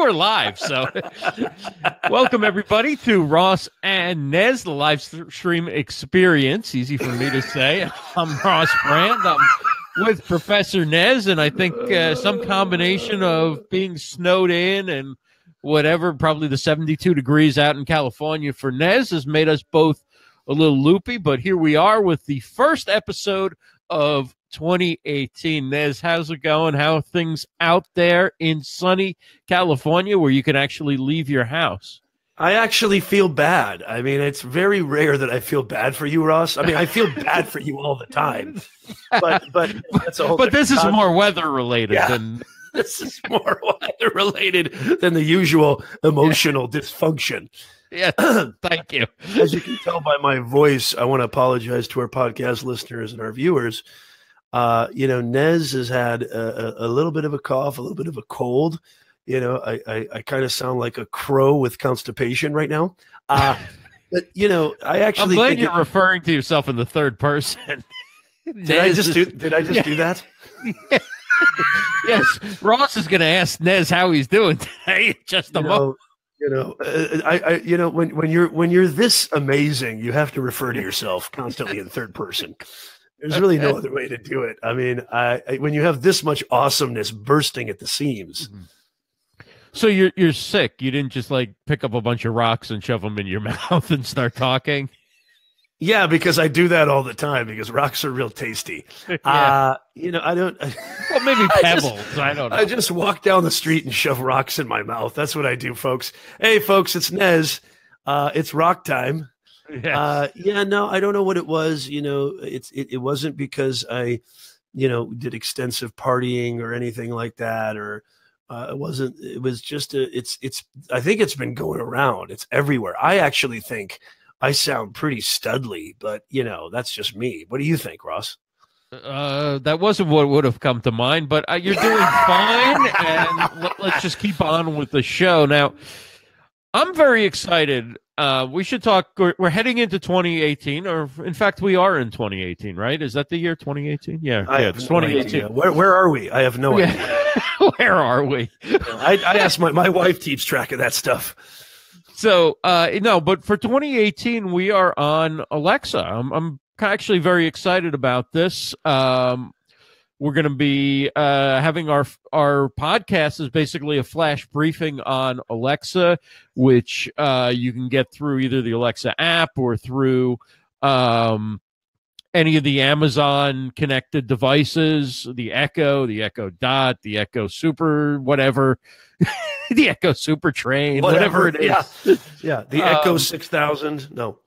we're live. So welcome everybody to Ross and Nez, the live stream experience. Easy for me to say. I'm Ross Brand. I'm with Professor Nez, and I think some combination of being snowed in and whatever, probably the 72 degrees out in California for Nez has made us both a little loopy, but here we are with the first episode of 2018. Nez, how's it going? How are things out there in sunny California where you can actually leave your house? I actually feel bad. I mean, it's very rare that I feel bad for you, Ross. I mean, I feel bad for you all the time, but that's a whole. But this is more weather related than. This is more weather related than the usual emotional dysfunction. Yes, thank you. As you can tell by my voice, I want to apologize to our podcast listeners and our viewers. Nez has had a little bit of a cough, a little bit of a cold. I kind of sound like a crow with constipation right now. But I actually I'm glad you're referring to yourself in the third person. Did I just do that? Yes, Ross is going to ask Nez how he's doing today in just a moment. When you're this amazing, you have to refer to yourself constantly in third person. There's really no other way to do it. I mean, when you have this much awesomeness bursting at the seams. So you're sick. You didn't just like pick up a bunch of rocks and shove them in your mouth and start talking. Yeah, because I do that all the time because rocks are real tasty. Yeah. I don't. Well, maybe pebbles. I don't know. I just walk down the street and shove rocks in my mouth. That's what I do, folks. Hey, folks, it's Nez. It's rock time. Yes. No, I don't know what it was. It wasn't because I, did extensive partying or anything like that, or it wasn't. It was just I think it's been going around. It's everywhere. I actually think I sound pretty studly, but that's just me. What do you think, Ross? That wasn't what would have come to mind, but you're doing fine, and let's just keep on with the show. Now, I'm very excited. We should talk. We're heading into 2018, or in fact, we are in 2018, right? Is that the year 2018? Yeah, it's 2018. Where are we? I have no idea. Where are we? I asked my wife keeps track of that stuff. So, no, but for 2018, we are on Alexa. I'm actually very excited about this. We're going to be having our podcast is basically a flash briefing on Alexa, which you can get through either the Alexa app or through any of the Amazon connected devices, the Echo Dot, the Echo Super, whatever. The Echo Super Train, whatever it is. Yeah. The Echo 6000. No.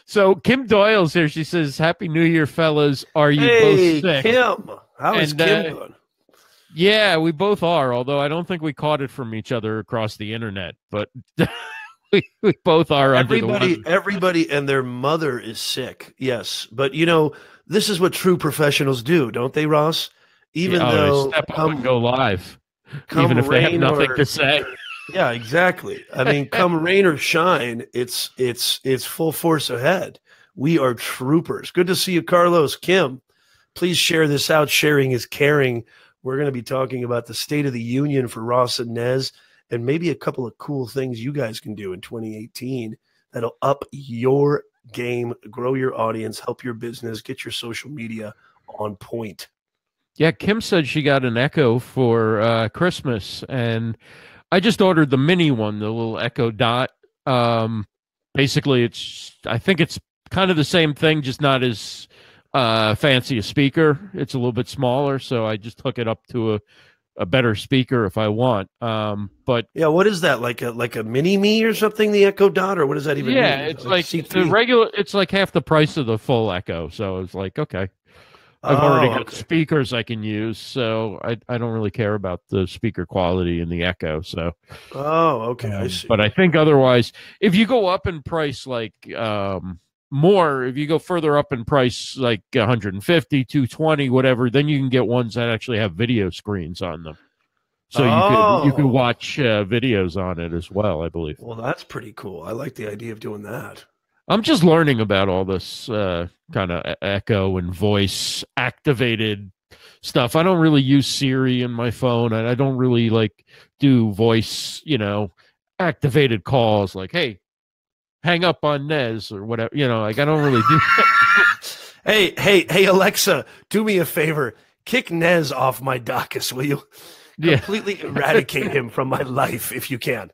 So Kim Doyle's here. She says, "Happy New Year, fellas. Are you both sick?" Kim. How is Kim doing? Yeah, we both are, although I don't think we caught it from each other across the internet, but we both are. Everybody and their mother is sick. Yes. But this is what true professionals do, don't they, Ross? Even though they step up and go live. Even if they have nothing to say. Yeah, exactly. I mean, come rain or shine, it's full force ahead. We are troopers. Good to see you, Carlos. Kim, please share this out. Sharing is caring. We're going to be talking about the State of the Union for Ross and Nez, and maybe a couple of cool things you guys can do in 2018 that'll up your game, grow your audience, help your business, get your social media on point. Yeah, Kim said she got an Echo for Christmas, and I just ordered the mini one, the little Echo Dot. Basically, I think it's kind of the same thing, just not as fancy a speaker. It's a little bit smaller, so I just hook it up to a better speaker if I want. But yeah, what is that, like a mini me or something? The Echo Dot, or what does that even mean? Yeah, it's like the regular. It's like half the price of the full Echo, so it's like okay. I've already got speakers I can use, so I don't really care about the speaker quality in the Echo. So, okay, I see. But I think otherwise, if you go up in price, like more, if you go further up in price, like 150, 220, whatever, then you can get ones that actually have video screens on them. So you could watch videos on it as well, I believe. Well, that's pretty cool. I like the idea of doing that. I'm just learning about all this kind of echo and voice activated stuff. I don't really use Siri in my phone, and I don't really like do voice, activated calls like, hey, hang up on Nez or whatever. Like I don't really do that. Hey, Alexa, do me a favor. Kick Nez off my Docus, will you? Completely eradicate him from my life if you can.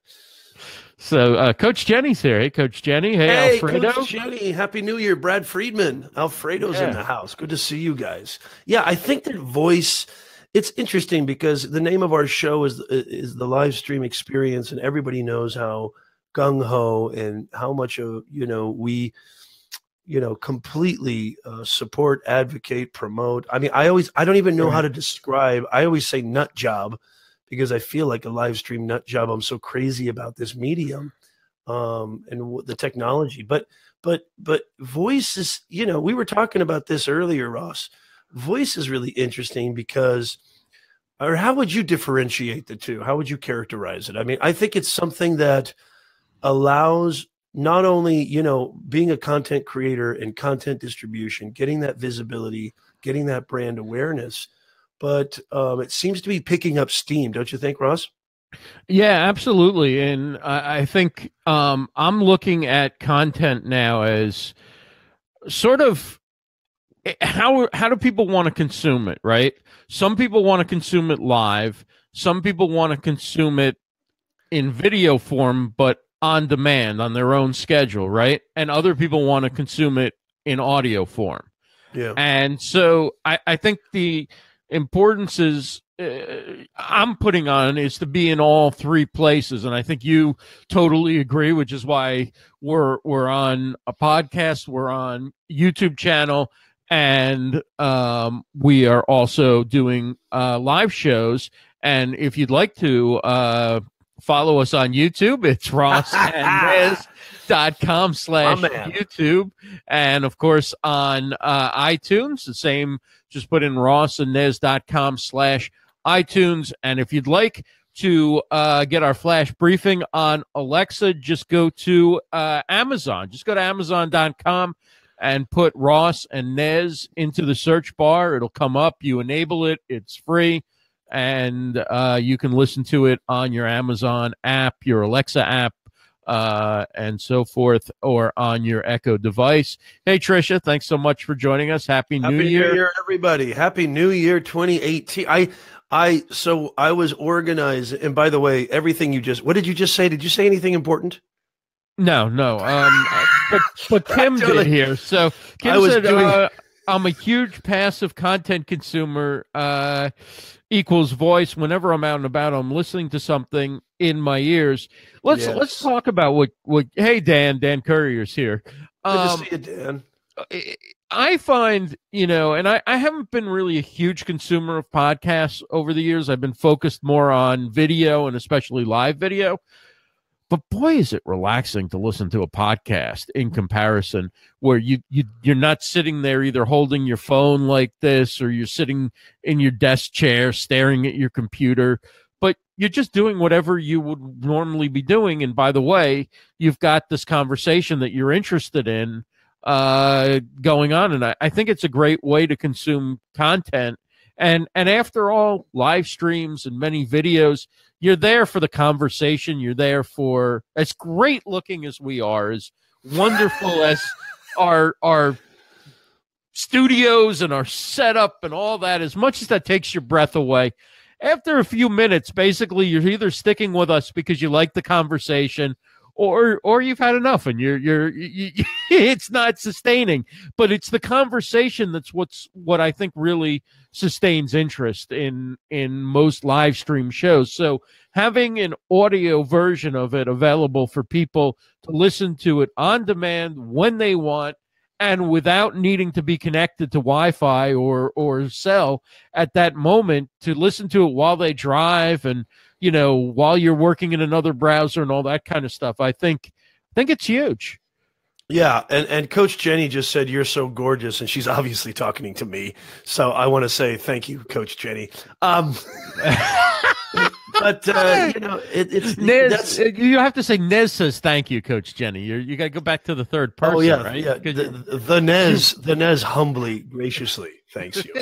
So Coach Jenny's here. Hey, Coach Jenny. Hey, Alfredo. Coach Jenny. Happy New Year. Brad Friedman. Alfredo's in the house. Good to see you guys. Yeah, I think that voice, it's interesting because the name of our show is the live stream experience, and everybody knows how gung-ho and how much of, we completely support, advocate, promote. I mean, I don't even know how to describe. I always say nut job because I feel like a live stream nut job. I'm so crazy about this medium and the technology. But voice is, we were talking about this earlier, Ross. Voice is really interesting because, or how would you differentiate the two? How would you characterize it? I mean, I think it's something that allows not only, being a content creator and content distribution, getting that visibility, getting that brand awareness, but it seems to be picking up steam. Don't you think, Ross? Yeah, absolutely. And I think I'm looking at content now as sort of how do people want to consume it, right? Some people want to consume it live. Some people want to consume it in video form, but on demand on their own schedule, right? And other people want to consume it in audio form. Yeah. And so I think the importance is I'm putting on is to be in all three places. And I think you totally agree, which is why we're on a podcast, we're on YouTube channel, and we are also doing live shows. And if you'd like to follow us on YouTube, it's rossandnez.com/YouTube. And of course on iTunes, the same, just put in rossandnez.com/iTunes. And if you'd like to get our flash briefing on Alexa, just go to Amazon. Just go to amazon.com and put Ross and Nez into the search bar. It'll come up. You enable it. It's free. And you can listen to it on your Amazon app, your Alexa app, and so forth, or on your Echo device. Hey, Tricia, thanks so much for joining us. Happy New Year. Happy New Year, everybody. Happy New Year 2018. So I was organized. And by the way, everything what did you just say? Did you say anything important? No. But Kim did here. So Kim said, I'm a huge passive content consumer, equals voice. Whenever I'm out and about, I'm listening to something in my ears. Let's talk about what hey, Dan Courier's here. Good to see you, Dan. I find, and I haven't been really a huge consumer of podcasts over the years. I've been focused more on video and especially live video. But boy, is it relaxing to listen to a podcast in comparison, where you're not sitting there either holding your phone like this or you're sitting in your desk chair staring at your computer, but you're just doing whatever you would normally be doing. And by the way, you've got this conversation that you're interested in going on. And I think it's a great way to consume content. And after all, live streams and many videos, you're there for the conversation. You're there for, as great looking as we are, as wonderful as our studios and our setup and all that, as much as that takes your breath away, after a few minutes, basically, you're either sticking with us because you like the conversation, or you've had enough and you're it's not sustaining. But it's the conversation that's what I think really sustains interest in most live stream shows. So having an audio version of it available for people to listen to it on demand when they want, and without needing to be connected to Wi-Fi or cell at that moment, to listen to it while they drive and while you're working in another browser and all that kind of stuff. I think it's huge. Yeah, and Coach Jenny just said you're so gorgeous, and she's obviously talking to me. So I want to say thank you, Coach Jenny. But it's Nez. You have to say Nez says thank you, Coach Jenny. You got to go back to the third person. Oh yeah, right? Yeah. The Nez humbly, graciously thanks you.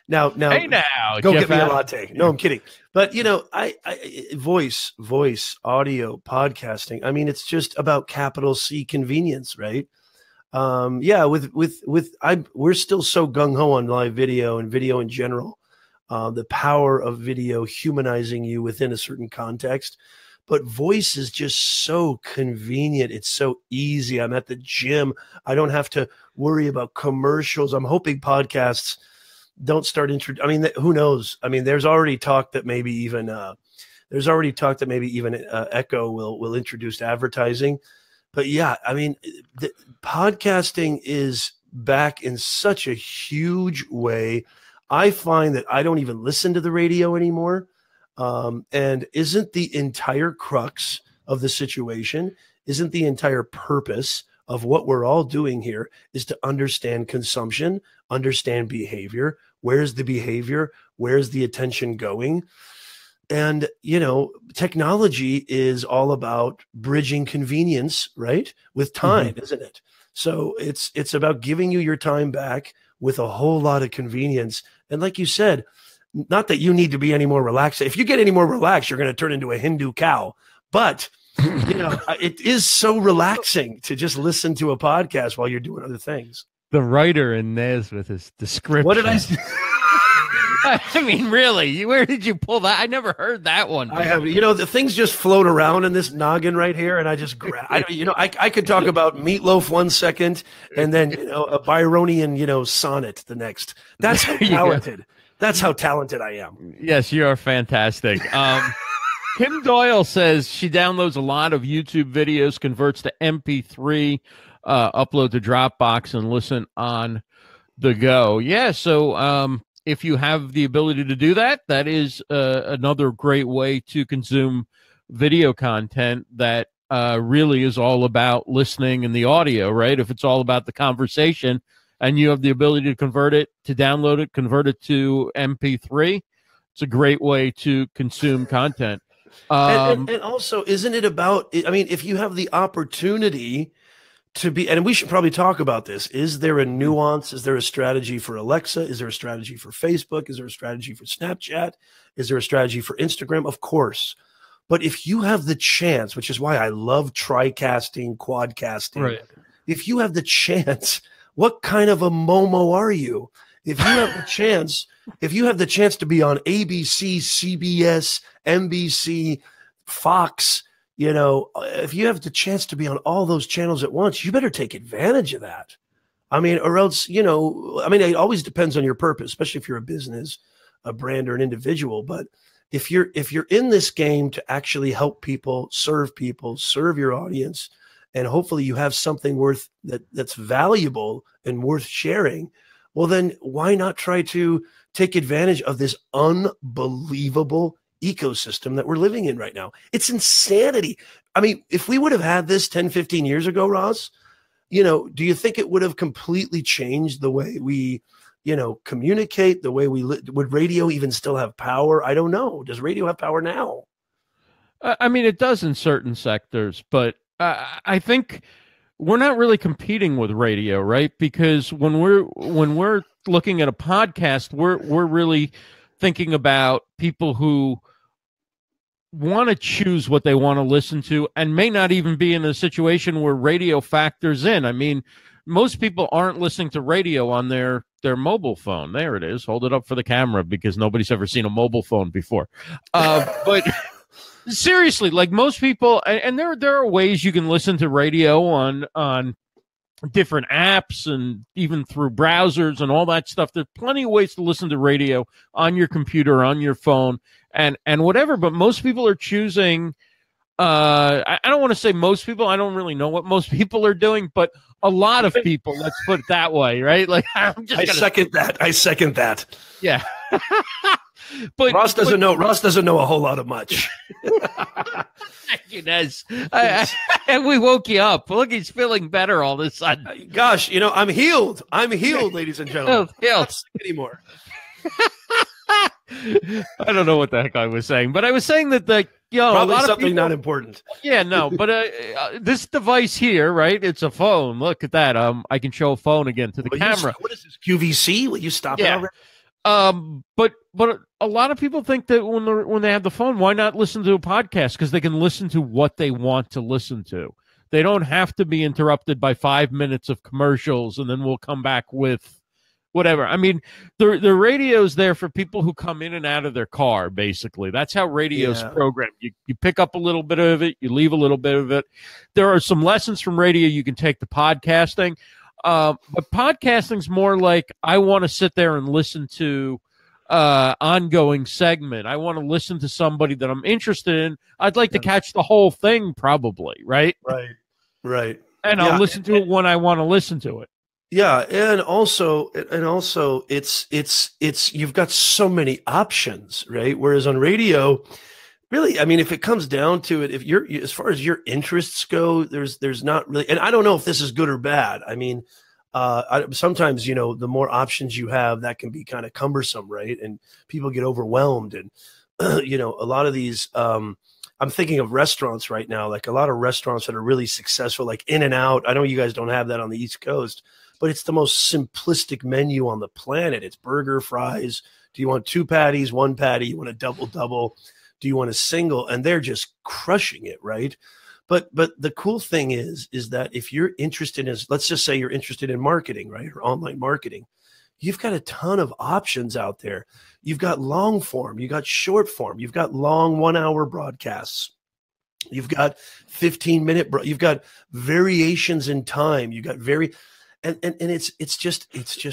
Now, Hey now, go Jeff get me a Adams. latte. No, I'm kidding. But I voice, audio, podcasting. I mean, it's just about capital C convenience, right? Yeah, we're still so gung ho on live video and video in general. The power of video humanizing you within a certain context. But voice is just so convenient. It's so easy. I'm at the gym. I don't have to worry about commercials. I'm hoping podcasts don't start who knows? I mean, there's already talk that maybe even Echo will introduce advertising. But yeah, I mean, podcasting is back in such a huge way. I find that I don't even listen to the radio anymore. And isn't the entire crux of the situation, isn't the entire purpose of what we're all doing here is to understand consumption, understand behavior. Where's the behavior? Where's the attention going? And, technology is all about bridging convenience, right? With time, isn't it? So it's about giving you your time back with a whole lot of convenience. And like you said, not that you need to be any more relaxed. If you get any more relaxed, you're going to turn into a Hindu cow. But, it is so relaxing to just listen to a podcast while you're doing other things. The writer in Nez with his description. What did I say? I mean, really? Where did you pull that? I never heard that one. I have, the things just float around in this noggin right here, and I just grab. I could talk about Meatloaf 1 second, and then a Byronian sonnet the next. That's how talented. That's how talented I am. Yes, you are fantastic. Kim Doyle says she downloads a lot of YouTube videos, converts to MP3, upload to Dropbox, and listen on the go. Yeah, so if you have the ability to do that, that is another great way to consume video content that really is all about listening and the audio, right? If it's all about the conversation and you have the ability to convert it, to download it, convert it to MP3, it's a great way to consume content. And also, isn't it about, if you have the opportunity to be, and we should probably talk about this, is there a nuance? Is there a strategy for Alexa? Is there a strategy for Facebook? Is there a strategy for Snapchat? Is there a strategy for Instagram? Of course. But if you have the chance, which is why I love tricasting, quadcasting, right. If you have the chance, what kind of a Momo are you? If you have the chance, to be on ABC, CBS, NBC, Fox, if you have the chance to be on all those channels at once, you better take advantage of that. Or else, it always depends on your purpose, especially if you're a business, a brand, or an individual. But if you're in this game to actually help people, serve your audience, and hopefully you have something that's valuable and worth sharing, well, then why not try to take advantage of this unbelievable ecosystem that we're living in right now? It's insanity. If we would have had this 10, 15 years ago, Ross, do you think it would have completely changed the way we, communicate, the way would radio even still have power? I don't know. Does radio have power now? It does in certain sectors, but I think we're not really competing with radio, right? Because when we're looking at a podcast, we're really thinking about people who want to choose what they want to listen to and may not even be in a situation where radio factors in. Most people aren't listening to radio on their mobile phone. There it is. Hold it up for the camera because nobody's ever seen a mobile phone before. But seriously, like most people, and there are ways you can listen to radio on different apps and even through browsers and all that stuff. There's plenty of ways to listen to radio on your computer, on your phone, and whatever. But most people are choosing. I don't want to say most people. I don't really know what most people are doing, but a lot of people. Let's put it that way, right? Like I second that. Yeah. But Ross doesn't know a whole lot of much. Thank you, Nez. And we woke you up. Look, he's feeling better all of a sudden. Gosh, I'm healed. I'm healed, ladies and gentlemen. Healed. I'm not sick anymore. I don't know what the heck I was saying, but I was saying that probably a lot something of people, not important. Yeah, no, but this device here, right? It's a phone. Look at that. I can show a phone again to the camera. What is this, QVC? Will you stop it already? But a lot of people think that when they have the phone, why not listen to a podcast? Because they can listen to what they want to listen to. They don't have to be interrupted by 5 minutes of commercials, and then we'll come back with whatever. I mean, the radio's there for people who come in and out of their car, basically. That's how radio's programmed. You pick up a little bit of it, you leave a little bit of it. There are some lessons from radio you can take to podcasting. But podcasting's more like I want to sit there and listen to ongoing segment. I want to listen to somebody that I'm interested in. I'd like to catch the whole thing, probably, right? Right. And I'll listen to it when I want to listen to it. Yeah, and also it's you've got so many options, right? Whereas on radio, really, I mean, if it comes down to it, if you're as far as your interests go, there's not really, and I don't know if this is good or bad. I mean, sometimes, you know, the more options you have, that can be kind of cumbersome, right? And people get overwhelmed, and you know, a lot of these. I'm thinking of restaurants right now, like a lot of restaurants that are really successful, like In-N-Out. I know you guys don't have that on the East Coast, but it's the most simplistic menu on the planet. It's burger, fries. Do you want 2 patties, 1 patty? You want a double? Do you want a single? And they're just crushing it, right? But the cool thing is that if you're interested in, let's just say you're interested in marketing, right, or online marketing, you've got a ton of options out there. You've got long form, you got short form, you've got long 1-hour broadcasts, you've got 15-minute, you've got variations in time, you got and it's just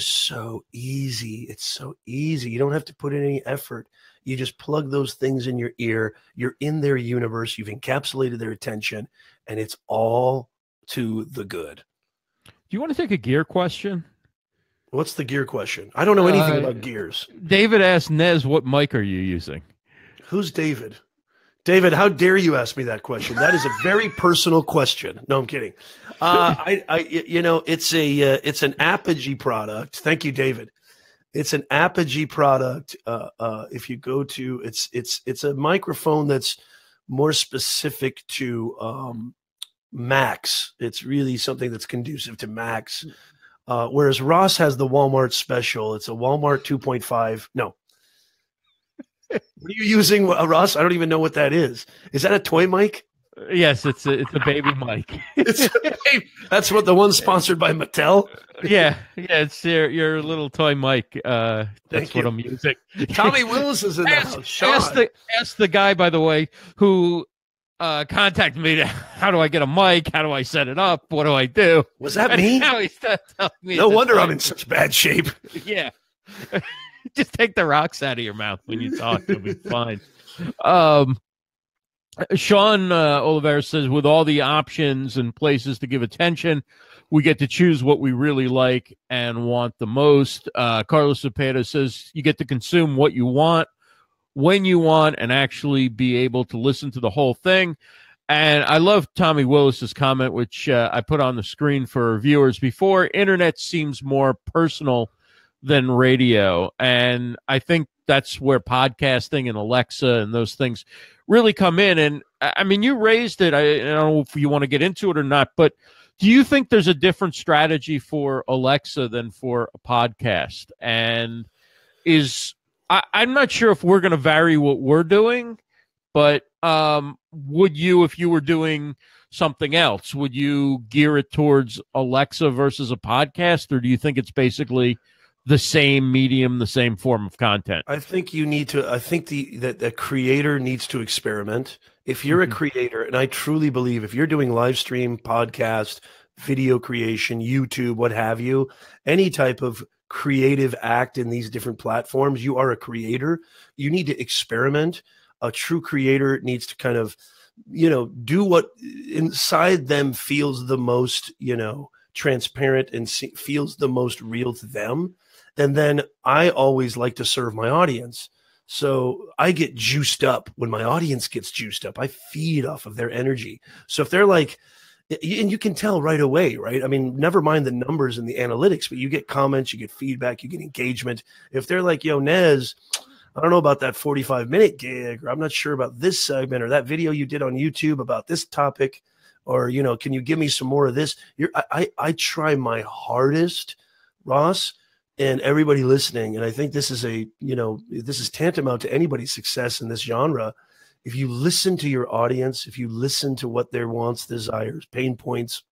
so easy. It's so easy. You don't have to put in any effort. You just plug those things in your ear. You're in their universe. You've encapsulated their attention, and it's all to the good. Do you want to take a gear question? What's the gear question? I don't know anything about gears. David asked Nez, what mic are you using? Who's David? David, how dare you ask me that question? That is a very personal question. No, I'm kidding. You know, it's an Apogee product. Thank you, David. It's an Apogee product. If you go to, it's a microphone that's more specific to Macs. It's really something that's conducive to Macs. Whereas Ross has the Walmart special. It's a Walmart 2.5. No. What are you using, Ross? I don't even know what that is. Is that a toy mic? Yes, it's a baby mic. That's what the one sponsored by Mattel. Yeah, it's your little toy mic. That's what I'm using. Tommy Willis is in the house. Ask the guy, by the way, who contacted me. How do I get a mic? How do I set it up? What do I do? Was that me? Now he's telling me. No wonder I'm in such bad shape. Yeah. Just take the rocks out of your mouth when you talk. It'll be fine. Sean Oliver says, with all the options and places to give attention, we get to choose what we really like and want the most. Carlos Cepeda says, you get to consume what you want, when you want, and actually be able to listen to the whole thing. And I love Tommy Willis's comment, which I put on the screen for viewers before. Internet seems more personal than radio. And I think that's where podcasting and Alexa and those things really come in. And I mean, you raised it. I don't know if you want to get into it or not, but do you think there's a different strategy for Alexa than for a podcast? And I'm not sure if we're going to vary what we're doing, but would you, if you were doing something else, would you gear it towards Alexa versus a podcast? Or do you think it's basically the same medium, the same form of content? I think you need to. I think the creator needs to experiment. If you're a creator, and I truly believe if you're doing live stream, podcast, video creation, YouTube, what have you, any type of creative act in these different platforms, you are a creator. You need to experiment. A true creator needs to kind of, do what inside them feels the most, transparent and feels the most real to them. And then I always like to serve my audience. So I get juiced up when my audience gets juiced up. I feed off of their energy. So if they're like, and you can tell right away, right? I mean, never mind the numbers and the analytics, but you get comments, you get feedback, you get engagement. If they're like, yo, Nez, I don't know about that 45-minute gig, or I'm not sure about this segment, or that video you did on YouTube about this topic, or, can you give me some more of this? I try my hardest, Ross, and everybody listening, and I think this is this is tantamount to anybody's success in this genre. If you listen to your audience, if you listen to what their wants, desires, pain points,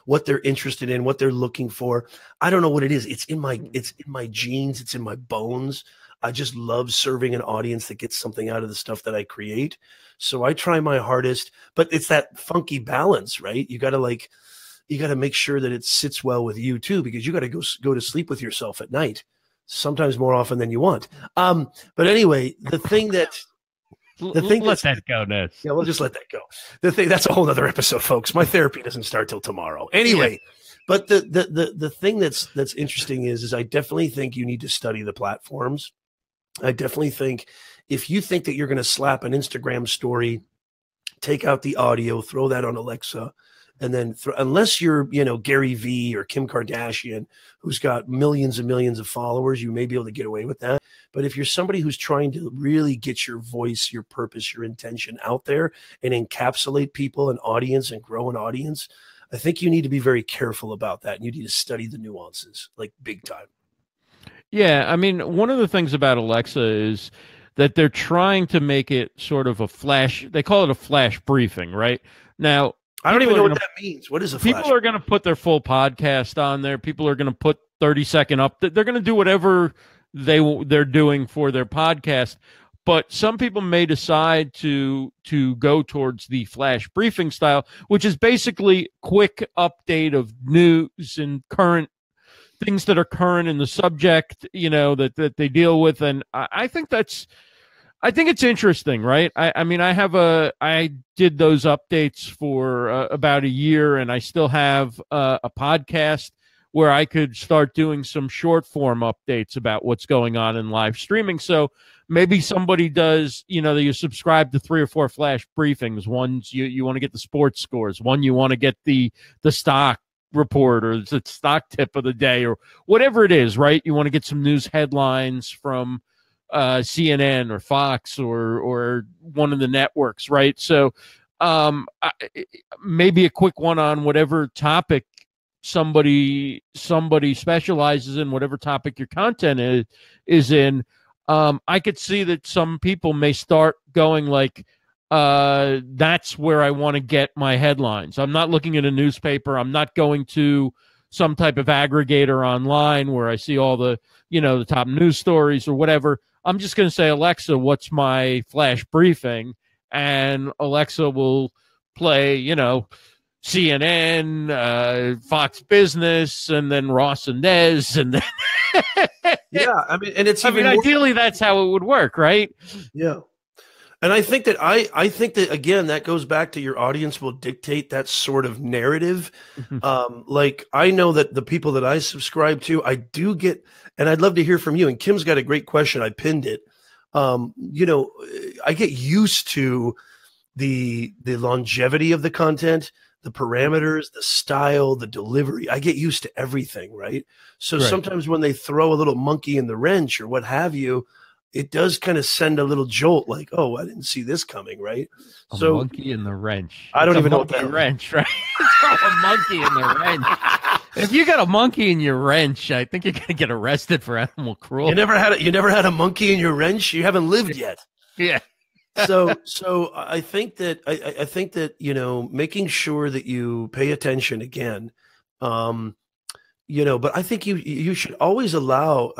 what they're interested in, what they're looking for, I don't know what it is. It's in my genes. It's in my bones. I just love serving an audience that gets something out of the stuff that I create. So I try my hardest, but it's that funky balance, right? You got to make sure that it sits well with you too, because you got to go to sleep with yourself at night, sometimes more often than you want. But anyway, let that go, Ned. Yeah, we'll just let that go. That's a whole other episode, folks. My therapy doesn't start till tomorrow. Anyway, but the thing that's interesting is I definitely think you need to study the platforms. I definitely think if you think that you're going to slap an Instagram story, take out the audio, throw that on Alexa, and then unless you're, Gary Vee or Kim Kardashian, who's got millions and millions of followers, you may be able to get away with that. But if you're somebody who's trying to really get your voice, your purpose, your intention out there and encapsulate people, an audience, and grow an audience, I think you need to be very careful about that. And you need to study the nuances, like big time. Yeah, I mean, one of the things about Alexa is that they're trying to make it sort of a flash. They call it a flash briefing, right? Now, I don't even know what that means. What is a flash? People are going to put their full podcast on there. People are going to put 30-second up. They're going to do whatever they're doing for their podcast. But some people may decide to go towards the flash briefing style, which is basically quick update of news and current things that are current in the subject, that they deal with. And I think it's interesting, right? I mean, I did those updates for about a year, and I still have a podcast where I could start doing some short form updates about what's going on in live streaming. So maybe somebody does, you subscribe to 3 or 4 flash briefings. One, you want to get the sports scores. One, you want to get the stock report or the stock tip of the day or whatever it is, right? You want to get some news headlines from CNN or Fox or one of the networks, right? So maybe a quick one on whatever topic somebody specializes in, whatever topic your content is in. I could see that some people may start going like, that's where I want to get my headlines. I'm not looking at a newspaper. I'm not going to some type of aggregator online where I see all the, the top news stories or whatever. I'm just going to say, Alexa, what's my flash briefing? And Alexa will play, CNN, Fox Business, and then Ross and Nez, and then yeah, I mean, and ideally that's how it would work, right? Yeah. And I think that again, that goes back to your audience will dictate that sort of narrative. Like I know that the people that I subscribe to, I do get, and I'd love to hear from you. And Kim's got a great question. I pinned it. I get used to the longevity of the content, the parameters, the style, the delivery. I get used to everything, right? So sometimes when they throw a little monkey in the wrench or what have you, it does kind of send a little jolt like, oh, I didn't see this coming, right? A monkey in the wrench. I don't even know what that wrench, right? It's a monkey in the wrench. If you got a monkey in your wrench, I think you're going to get arrested for animal cruelty. You never had a monkey in your wrench? You haven't lived yet. Yeah. So I think that, making sure that you pay attention again, but I think you should always allow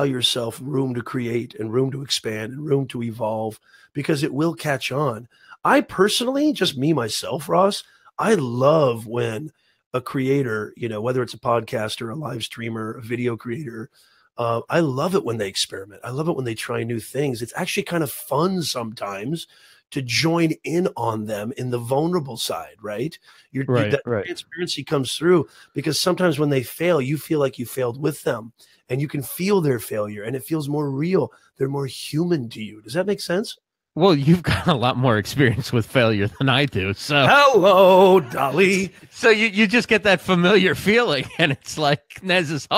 yourself room to create and room to expand and room to evolve, because it will catch on. I personally, just me, myself, Ross, I love when a creator, whether it's a podcaster, a live streamer, a video creator, I love it when they experiment. I love it when they try new things. It's actually kind of fun sometimes to join in on them in the vulnerable side, right? Transparency comes through, because sometimes when they fail, you feel like you failed with them, and you can feel their failure, and it feels more real. They're more human to you. Does that make sense? Well, you've got a lot more experience with failure than I do. So hello, Dolly. So you just get that familiar feeling, and it's like Nez's,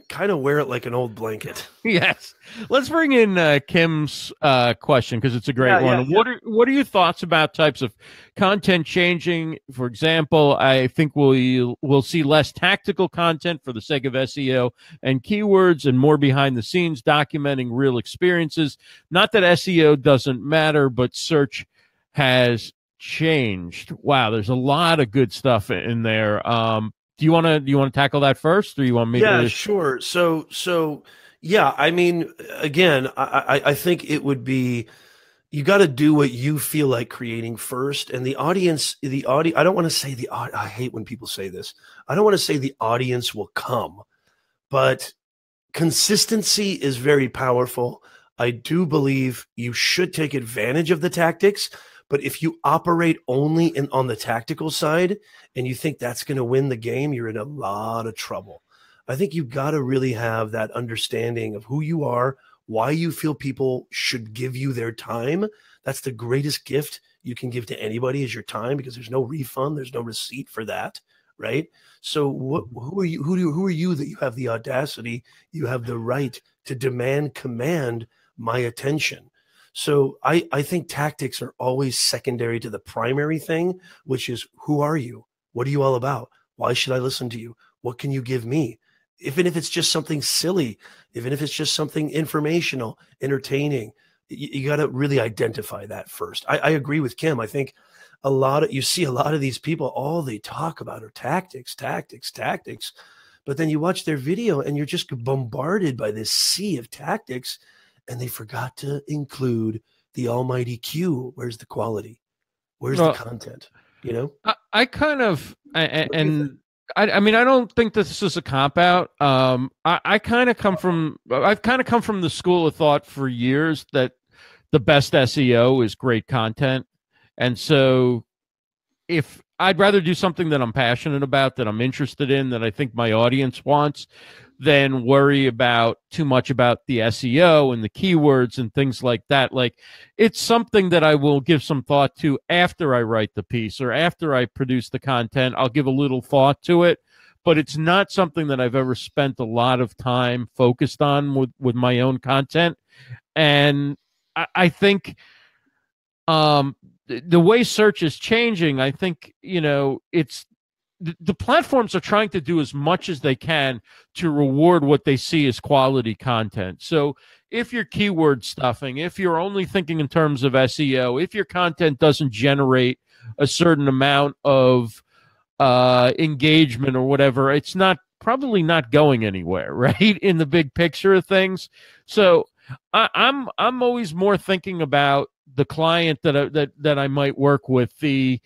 kind of wear it like an old blanket. Yes. Let's bring in Kim's question because it's a great one. Yeah. What are your thoughts about types of content changing? For example, I think we'll see less tactical content for the sake of SEO and keywords and more behind the scenes documenting real experiences. Not that SEO doesn't matter, but search has changed. Wow, there's a lot of good stuff in there. Do you want to tackle that first, or you want me to? Yeah, sure. So yeah, I mean, again, I think it would be, you got to do what you feel like creating first, and the audience, I don't want to say I hate when people say this. I don't want to say the audience will come, but consistency is very powerful. I do believe you should take advantage of the tactics. But if you operate only on the tactical side and you think that's going to win the game, you're in a lot of trouble. I think you've got to really have that understanding of who you are, why you feel people should give you their time. That's the greatest gift you can give to anybody, is your time, because there's no refund, there's no receipt for that, right? So who are you? Who are you that you have the audacity, you have the right to command my attention? So I think tactics are always secondary to the primary thing, which is, who are you? What are you all about? Why should I listen to you? What can you give me? Even if it's just something silly, even if it's just something informational, entertaining, you got to really identify that first. I agree with Kim. I think you see a lot of these people, all they talk about are tactics. But then you watch their video and you're just bombarded by this sea of tactics. And they forgot to include the almighty Q. Where's the quality? Where's the content? You know, I kind of, and I mean, I don't think this is a cop out. I've kind of come from the school of thought for years that the best SEO is great content. And so if I'd rather do something that I'm passionate about, that I'm interested in, that I think my audience wants, than worry about too much about the SEO and the keywords and things like that. Like, it's something that I will give some thought to after I write the piece or after I produce the content. I'll give a little thought to it, but it's not something that I've ever spent a lot of time focused on with my own content. And I think the way search is changing, I think, it's the platforms are trying to do as much as they can to reward what they see as quality content. So if you're keyword stuffing, if you're only thinking in terms of SEO, if your content doesn't generate a certain amount of engagement or whatever, it's probably not going anywhere, right? In the big picture of things. So I'm always more thinking about the client that I might work with, the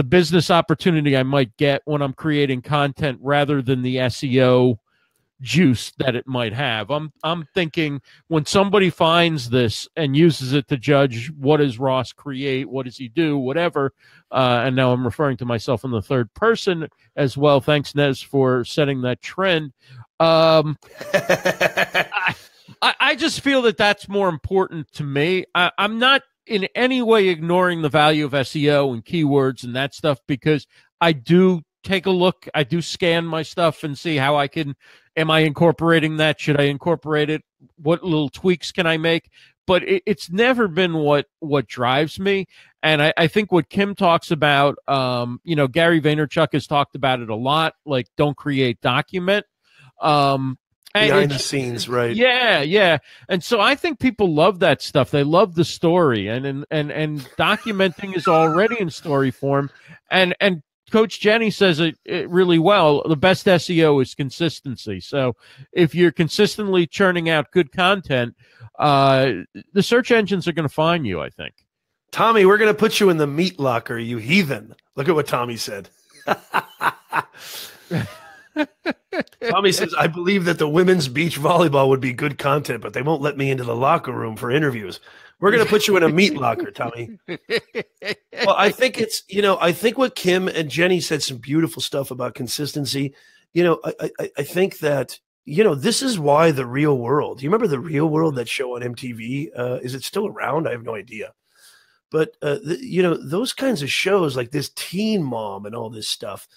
business opportunity I might get when I'm creating content, rather than the SEO juice that it might have. I'm thinking, when somebody finds this and uses it to judge, what does Ross create, what does he do, whatever, and now I'm referring to myself in the third person as well. Thanks, Nez, for setting that trend. I just feel that that's more important to me. I'm not in any way ignoring the value of SEO and keywords and that stuff, because I do take a look. I do scan my stuff and see how am I incorporating that? Should I incorporate it? What little tweaks can I make? But it's never been what drives me. And I think what Kim talks about, Gary Vaynerchuk has talked about it a lot, like, don't create, document. Behind the scenes, right? Yeah. And so I think people love that stuff. They love the story, and documenting is already in story form. And Coach Jenny says it really well. The best SEO is consistency. So if you're consistently churning out good content, the search engines are going to find you, I think. Tommy, we're going to put you in the meat locker, you heathen. Look at what Tommy said. Tommy says, I believe that the women's beach volleyball would be good content, but they won't let me into the locker room for interviews. We're going to put you in a meat locker, Tommy. Well, I think I think what Kim and Jenny said, some beautiful stuff about consistency. I think that, this is why The Real World, you remember The Real World, that show on MTV? Is it still around? I have no idea. But, those kinds of shows, like this Teen Mom and all this stuff,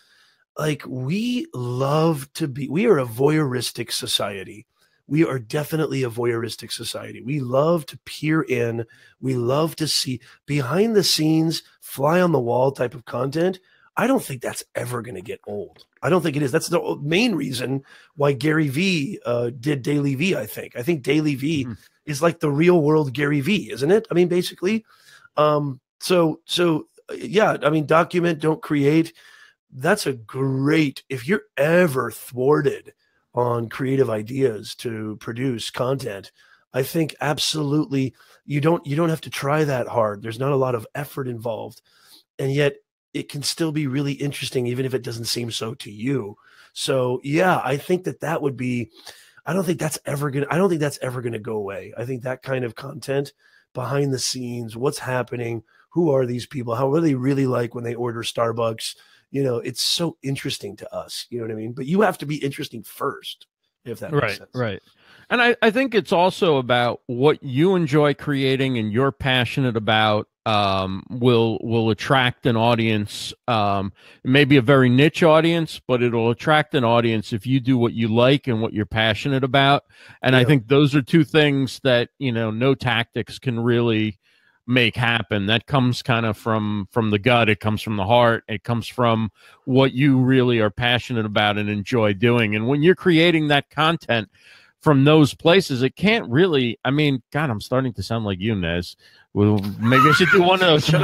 like we love to be, we are a voyeuristic society. We are definitely a voyeuristic society. We love to peer in. We love to see behind the scenes, fly on the wall type of content. I don't think that's ever going to get old. I don't think it is. That's the main reason why Gary Vee did Daily V, I think. I think Daily V is like the real world Gary Vee, isn't it? I mean, basically. So yeah, I mean, document, don't create. That's a great, if you're ever thwarted on creative ideas to produce content, I think absolutely you don't have to try that hard. There's not a lot of effort involved. And yet it can still be really interesting, even if it doesn't seem so to you. So yeah, I think that would be, I don't think that's ever going to go away. I think that kind of content behind the scenes, what's happening, who are these people, how are they really like when they order Starbucks? You know, it's so interesting to us, you know what I mean? But you have to be interesting first, if that makes sense. Right. And I think it's also about what you enjoy creating and you're passionate about will attract an audience. Maybe a very niche audience, but it'll attract an audience if you do what you like and what you're passionate about. And I think those are two things that, you know, no tactics can really make happen. That comes kind of from the gut. It comes from the heart. It comes from what you really are passionate about and enjoy doing. And when you're creating that content from those places, it can't really, I mean, God, I'm starting to sound like you, Nez. Well, maybe I should do one of those. Should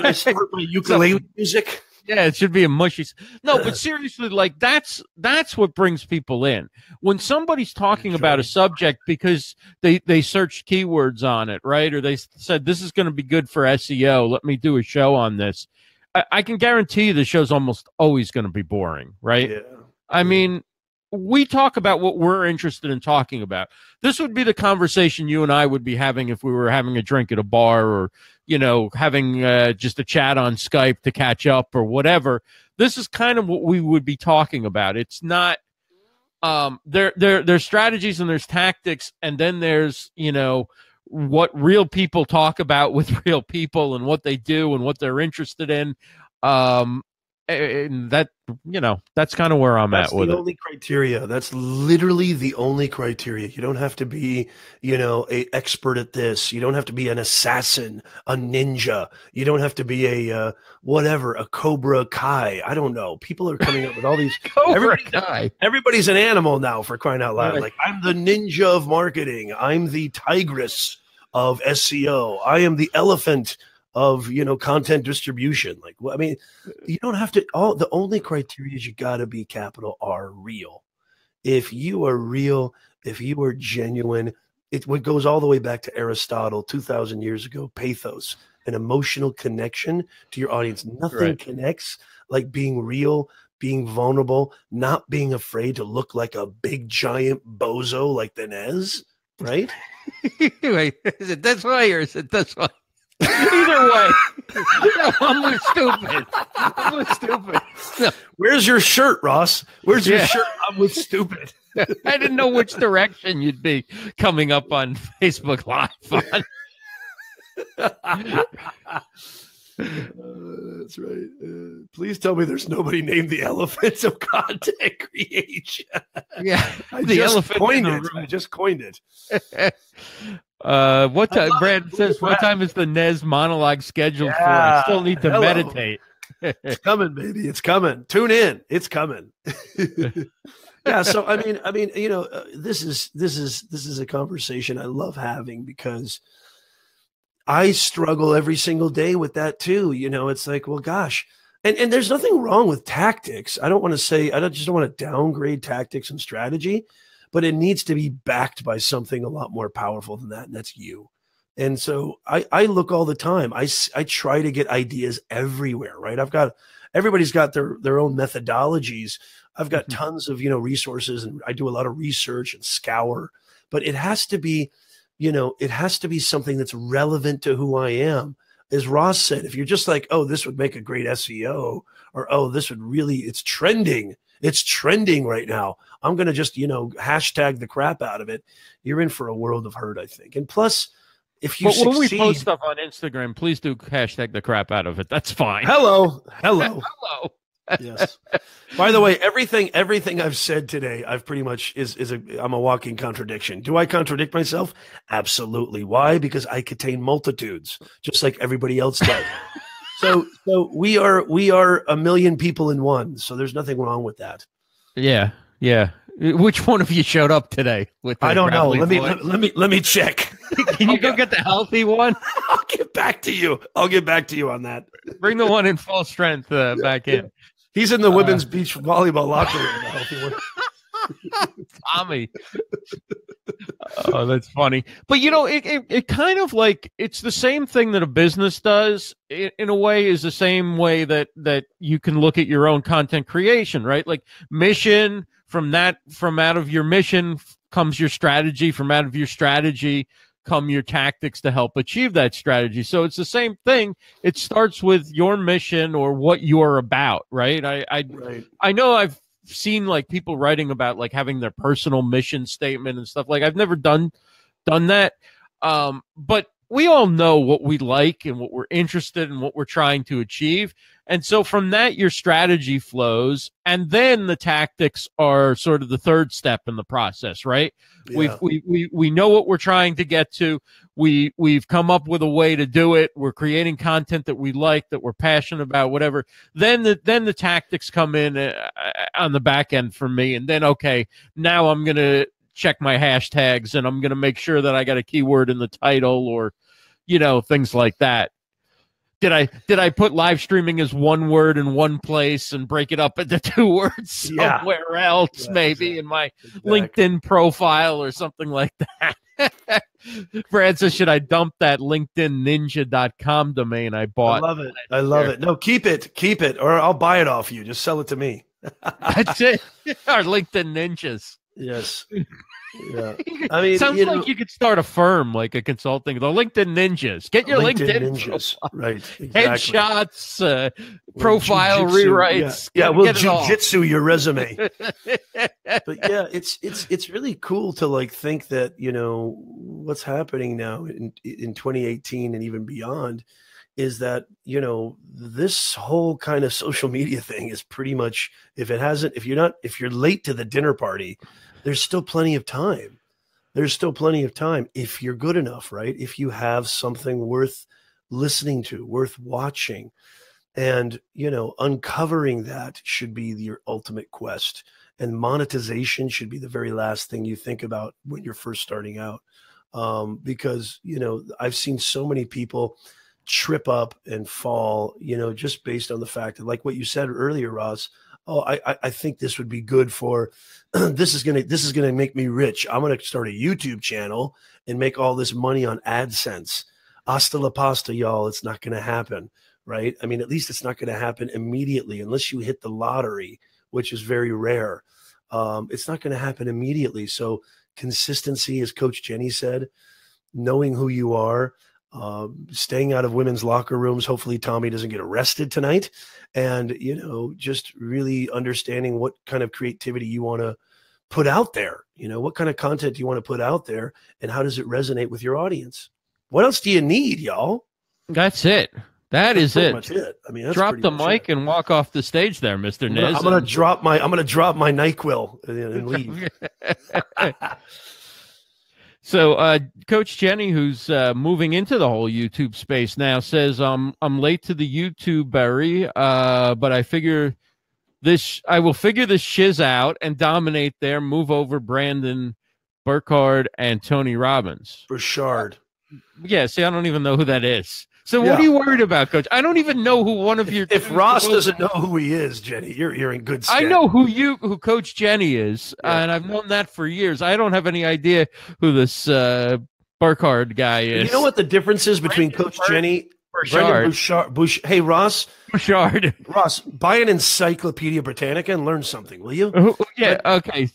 I start my ukulele music? Yeah, it should be a mushy. No, but seriously, like that's what brings people in. When somebody's talking about a subject because they searched keywords on it, right? Or they said, this is going to be good for SEO. Let me do a show on this. I can guarantee you the show's almost always going to be boring, right? Yeah. I mean, we talk about what we're interested in talking about. This would be the conversation you and I would be having if we were having a drink at a bar or, you know, having just a chat on Skype to catch up or whatever. This is kind of what we would be talking about. It's not there's strategies and there's tactics, and then there's, you know, what real people talk about with real people and what they do and what they're interested in. And that, you know, that's kind of where I'm at with it. That's the only criteria. That's literally the only criteria. You don't have to be, you know, an expert at this. You don't have to be an assassin, a ninja. You don't have to be a whatever, a Cobra Kai. I don't know. People are coming up with all these. Everybody's an animal now, for crying out loud. Right. Like, I'm the ninja of marketing. I'm the tigress of SEO. I am the elephant of, you know, content distribution. Like, I mean, you don't have to, the only criteria is you got to be capital R real. If you are real, if you are genuine, what goes all the way back to Aristotle 2,000 years ago, pathos, an emotional connection to your audience. Nothing connects like being real, being vulnerable, not being afraid to look like a big giant bozo like the Nez, right? Wait, is it this way or is it this way? Either way, I'm stupid. I'm stupid. No. Where's your shirt, Ross? Where's your shirt? I'm with stupid. I didn't know which direction you'd be coming up on Facebook Live on. That's right. Please tell me there's nobody named the elephants of content creation. Yeah, I just coined it. What time? Brad says, "What time is the Nez monologue scheduled for? I still need to meditate." It's coming, baby. It's coming. Tune in. It's coming. Yeah. So I mean, you know, this is a conversation I love having because I struggle every single day with that too. You know, it's like, well, gosh, and there's nothing wrong with tactics. I don't want to say, I just don't want to downgrade tactics and strategy, but it needs to be backed by something a lot more powerful than that. And that's you. And so I look all the time. I try to get ideas everywhere, right? Everybody's got their own methodologies. I've got tons of, you know, resources, and I do a lot of research and scour, but it has to be, you know, it has to be something that's relevant to who I am. As Ross said, if you're just like, oh, this would make a great SEO, or, oh, this would really, it's trending right now, I'm going to just, you know, hashtag the crap out of it. You're in for a world of hurt, I think. And plus, if you when we post stuff on Instagram, please do hashtag the crap out of it. That's fine. Hello. Yes. By the way, everything I've said today, I've pretty much I'm a walking contradiction. Do I contradict myself? Absolutely. Why? Because I contain multitudes, just like everybody else does. So we are a million people in one. So there's nothing wrong with that. Yeah. Yeah. Which one of you showed up today? I don't know. Let me check. Can you go get the healthy one? I'll get back to you. On that. Bring the one in full strength back in. He's in the women's beach volleyball locker room. The healthy one. Tommy. Oh, that's funny. But you know, it kind of like it's the same thing that a business does in a way, is the same way that you can look at your own content creation, right? Like mission, from out of your mission comes your strategy, from out of your strategy come your tactics to help achieve that strategy. So it's the same thing. It starts with your mission or what you're about, right? I know I've seen like people writing about like having their personal mission statement and stuff. Like I've never done that. But we all know what we like and what we're interested in, what we're trying to achieve. And so from that, your strategy flows. And then the tactics are sort of the third step in the process, right? Yeah. We know what we're trying to get to. We've come up with a way to do it. We're creating content that we like, that we're passionate about, whatever. Then the tactics come in on the back end for me. And then, okay, now I'm going to check my hashtags and I'm going to make sure that I got a keyword in the title or, you know, things like that. Did I put live streaming as one word in one place and break it up into two words somewhere else, maybe in my LinkedIn profile or something like that? Brad says, should I dump that LinkedInNinja.com domain I bought? I love it. No, keep it, or I'll buy it off you. Just sell it to me. That's it. Our LinkedIn Ninjas. Yes. Yeah. I mean, sounds like you could start a firm, like a consulting. The LinkedIn Ninjas. Get your LinkedIn Ninjas. Right. Exactly. Headshots, profile rewrites. Yeah, we'll jujitsu your resume. But yeah, it's really cool to like think that, you know, what's happening now in 2018 and even beyond is that, you know, this whole kind of social media thing is pretty much, if you're late to the dinner party, there's still plenty of time. There's still plenty of time if you're good enough, right? If you have something worth listening to, worth watching, and, you know, uncovering that should be your ultimate quest. And monetization should be the very last thing you think about when you're first starting out. Because, you know, I've seen so many people trip up and fall, you know, just based on the fact that, like what you said earlier, Ross, oh, I think this would be good for, this is gonna make me rich. I'm gonna start a YouTube channel and make all this money on AdSense. Hasta la pasta, y'all. It's not gonna happen, right? I mean, at least it's not gonna happen immediately unless you hit the lottery, which is very rare. It's not gonna happen immediately. So consistency, as Coach Jenny said, knowing who you are, staying out of women's locker rooms. Hopefully Tommy doesn't get arrested tonight. And, you know, just really understanding what kind of creativity you want to put out there. You know, what kind of content do you want to put out there and how does it resonate with your audience? What else do you need, y'all? That's it. That's pretty much it. I mean, drop the mic and walk off the stage there, Mr. Nez. I'm gonna drop my NyQuil and leave. So Coach Jenny, who's moving into the whole YouTube space now, says, I'm late to the YouTube berry, but I will figure this shiz out and dominate there, move over Brandon Burkhardt and Tony Robbins. Burchard. Yeah, see, I don't even know who that is. So what are you worried about, Coach? I don't even know who one of your... If Ross doesn't know who he is, Jenny, you're in good stead. I know who Coach Jenny is, and I've known that for years. I don't have any idea who this Burkhardt guy is. You know what the difference is between Coach Jenny... Burchard. Hey, Ross. Burchard. Ross, buy an Encyclopedia Britannica and learn something, will you? Yeah. Okay.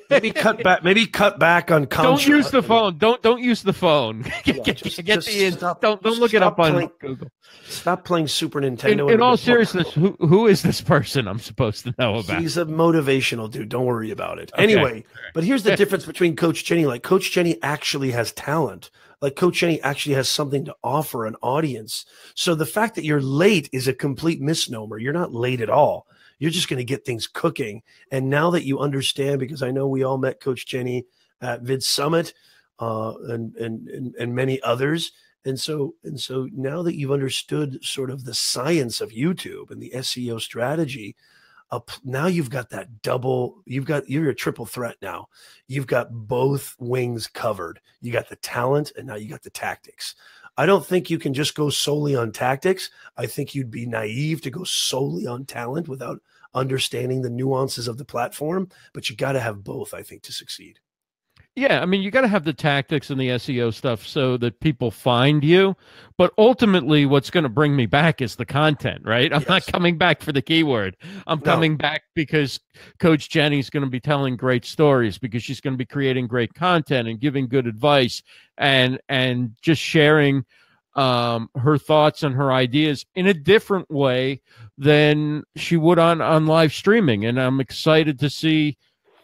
Maybe cut back on. Don't use the phone. Don't use the phone. Don't look it up on Google. Stop playing Super Nintendo. In all seriousness, who is this person I'm supposed to know about? He's a motivational dude. Don't worry about it. Okay. Anyway, but here's the difference between Coach Jenny. Like Coach Jenny actually has talent. Like Coach Jenny actually has something to offer an audience. So the fact that you're late is a complete misnomer. You're not late at all. You're just going to get things cooking. And now that you understand, because I know we all met Coach Jenny at Vid Summit and many others. And so now that you've understood sort of the science of YouTube and the SEO strategy, now you've got that double, you're a triple threat now. You've got both wings covered. You got the talent and now you got the tactics. I don't think you can just go solely on tactics. I think you'd be naive to go solely on talent without understanding the nuances of the platform, but you got to have both, I think, to succeed. Yeah, I mean, you got to have the tactics and the SEO stuff so that people find you. But ultimately, what's going to bring me back is the content, right? I'm not coming back for the keyword. I'm coming back because Coach Jenny's going to be telling great stories, because she's going to be creating great content and giving good advice and just sharing her thoughts and her ideas in a different way than she would on live streaming. And I'm excited to see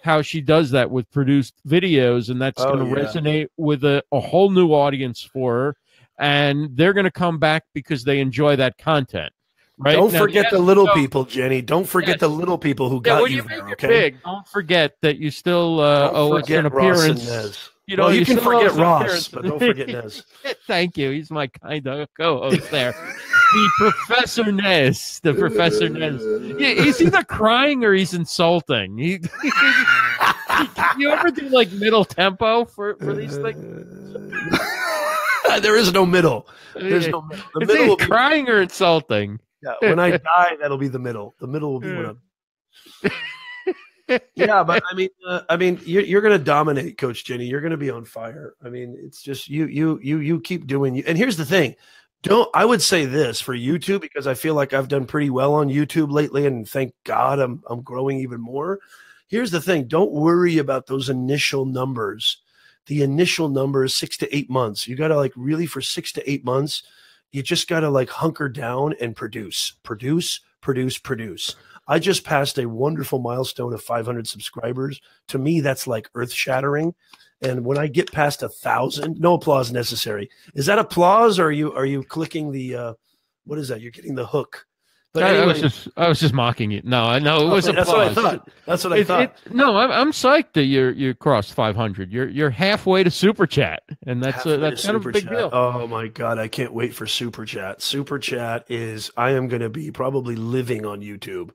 how she does that with produced videos, and that's going to resonate with a whole new audience for her, and they're going to come back because they enjoy that content. Right? Don't forget the little people, Jenny. Don't forget the little people who got you there. Okay. Big, don't forget that you still owe us an appearance. You know, you can forget Ross, but don't forget Nez. Thank you. He's my kind of co-host there. The Professor Nez. The Professor Nez. He's either crying or he's insulting. You ever do like middle tempo for these things? There is no middle. There's no middle. The middle will be crying or insulting. Yeah, when I die, that'll be the middle. The middle will be when I'm. Yeah, but I mean, you're going to dominate, Coach Jenny. You're going to be on fire. I mean, it's just you keep doing you. And here's the thing. I would say this for YouTube, because I feel like I've done pretty well on YouTube lately, and thank God I'm growing even more. Here's the thing. Don't worry about those initial numbers. The initial number is 6 to 8 months. You got to like really for 6 to 8 months, you just got to like hunker down and produce. I just passed a wonderful milestone of 500 subscribers. To me, that's like earth shattering. And when I get past 1,000, no applause necessary. Is that applause, or are you clicking the what is that? You're getting the hook. But anyway, I was just mocking you. No, I know it was applause. That's what I thought. No, I'm psyched that you crossed 500. You're halfway to Super Chat, and that's kind of a big deal. Oh my God, I can't wait for Super Chat. Super Chat I am going to be probably living on YouTube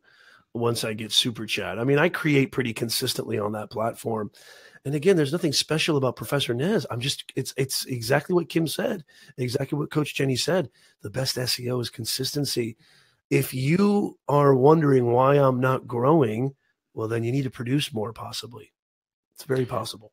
once I get Super Chat. I mean, I create pretty consistently on that platform. And again, there's nothing special about Professor Nez. It's exactly what Kim said, exactly what Coach Jenny said. The best SEO is consistency. If you are wondering why I'm not growing, well, then you need to produce more, possibly. It's very possible.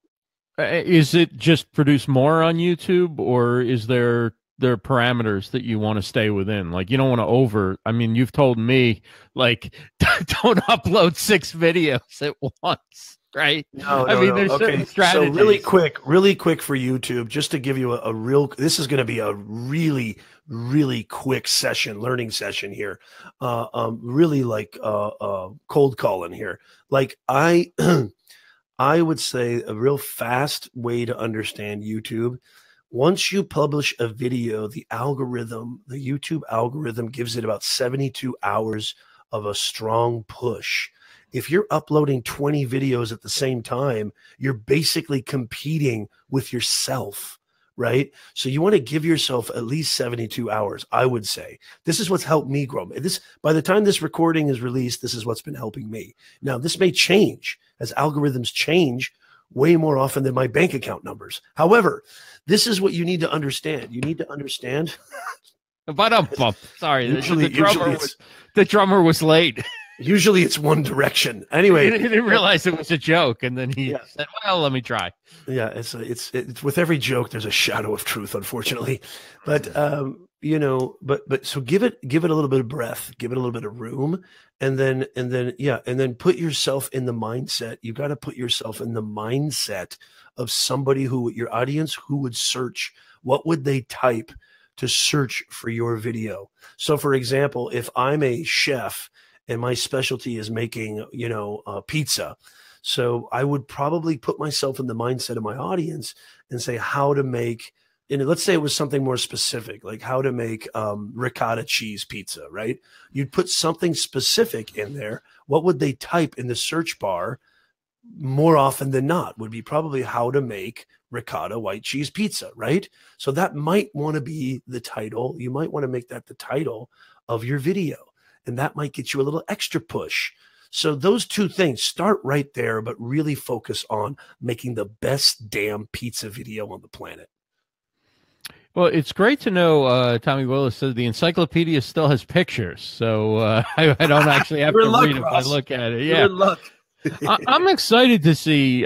Is it just produce more on YouTube, or is there parameters that you want to stay within? Like, you don't want to I mean, you've told me, like, don't upload 6 videos at once. Right. No, I mean, there's certain strategies. So really quick for YouTube, just to give you this is going to be a really, really quick learning session here. Really like cold calling here. Like I would say a real fast way to understand YouTube. Once you publish a video, the YouTube algorithm gives it about 72 hours of a strong push. If you're uploading 20 videos at the same time, you're basically competing with yourself, right? So you want to give yourself at least 72 hours, I would say. This is what's helped me grow. By the time this recording is released, this is what's been helping me. Now, this may change as algorithms change way more often than my bank account numbers. However, this is what you need to understand. You need to understand. Sorry, the drummer was late. Usually it's one direction. Anyway, he didn't realize it was a joke, and then he said, "Well, let me try." Yeah, it's with every joke there's a shadow of truth, unfortunately. But so give it a little bit of breath, give it a little bit of room, and then put yourself in the mindset. You got to put yourself in the mindset of somebody your audience who would search. What would they type to search for your video? So, for example, if I'm a chef and my specialty is making, pizza. So I would probably put myself in the mindset of my audience and say how to make and let's say it was something more specific, like how to make ricotta cheese pizza, right? You'd put something specific in there. What would they type in the search bar more often than not? Would be probably how to make ricotta white cheese pizza, right? So that might want to be the title. You might want to make that the title of your video, and that might get you a little extra push. So those two things, start right there, but really focus on making the best damn pizza video on the planet. Well, it's great to know. Tommy Willis says the encyclopedia still has pictures, so I don't actually have to read it. I look at it. Yeah, luck. I'm excited to see